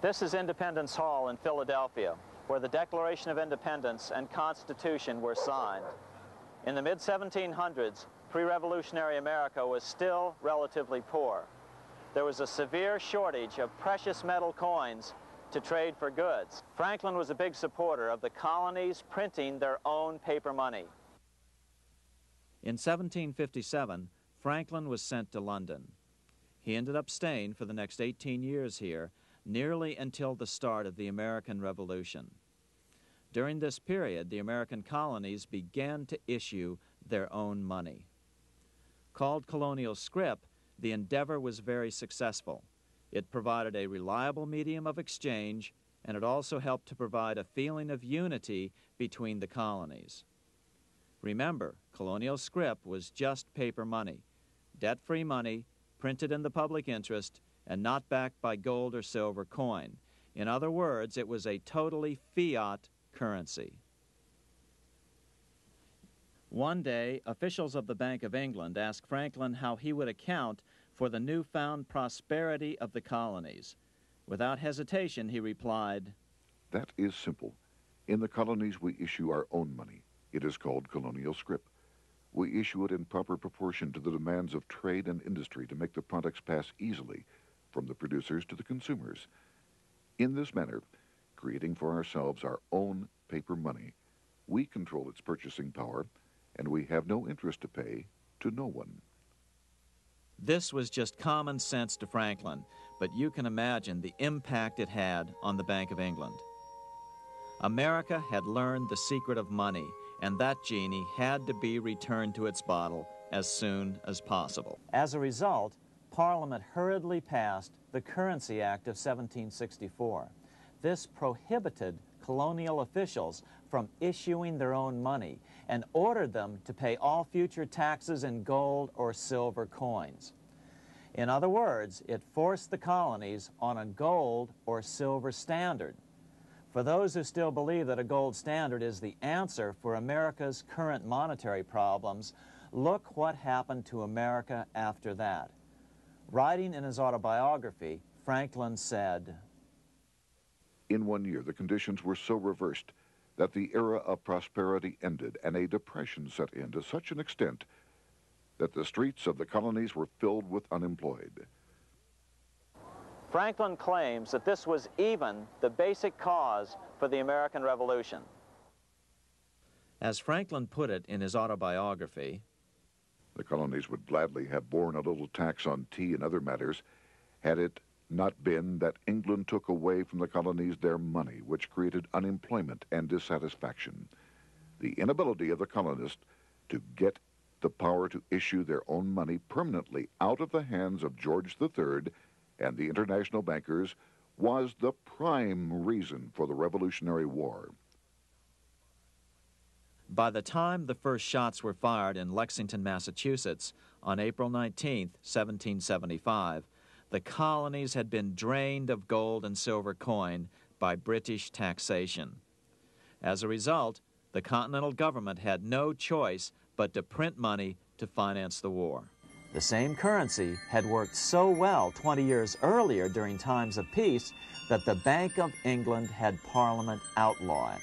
This is Independence Hall in Philadelphia, where the Declaration of Independence and Constitution were signed. In the mid-1700s, pre-revolutionary America was still relatively poor. There was a severe shortage of precious metal coins to trade for goods. Franklin was a big supporter of the colonies printing their own paper money. In 1757, Franklin was sent to London. He ended up staying for the next 18 years here, nearly until the start of the American Revolution. During this period, the American colonies began to issue their own money. Called colonial scrip, the endeavor was very successful. It provided a reliable medium of exchange, and it also helped to provide a feeling of unity between the colonies. Remember, colonial scrip was just paper money, debt-free money, printed in the public interest, and not backed by gold or silver coin. In other words, it was a totally fiat currency. One day, officials of the Bank of England asked Franklin how he would account for the newfound prosperity of the colonies. Without hesitation, he replied, "That is simple. In the colonies, we issue our own money. It is called colonial scrip. We issue it in proper proportion to the demands of trade and industry to make the products pass easily from the producers to the consumers. In this manner, creating for ourselves our own paper money, we control its purchasing power, and we have no interest to pay to no one." This was just common sense to Franklin, but you can imagine the impact it had on the Bank of England. America had learned the secret of money, and that genie had to be returned to its bottle as soon as possible. As a result, Parliament hurriedly passed the Currency Act of 1764. This prohibited colonial officials from issuing their own money and ordered them to pay all future taxes in gold or silver coins. In other words, it forced the colonies on a gold or silver standard. For those who still believe that a gold standard is the answer for America's current monetary problems, look what happened to America after that. Writing in his autobiography, Franklin said, "In 1 year, the conditions were so reversed that the era of prosperity ended and a depression set in to such an extent that the streets of the colonies were filled with unemployed." Franklin claims that this was even the basic cause for the American Revolution. As Franklin put it in his autobiography, "The colonies would gladly have borne a little tax on tea and other matters had it not been that England took away from the colonies their money, which created unemployment and dissatisfaction. The inability of the colonists to get the power to issue their own money permanently out of the hands of George III and the international bankers was the prime reason for the Revolutionary War." By the time the first shots were fired in Lexington, Massachusetts, on April 19, 1775, the colonies had been drained of gold and silver coin by British taxation. As a result, the Continental government had no choice but to print money to finance the war. The same currency had worked so well 20 years earlier during times of peace that the Bank of England had Parliament outlaw it.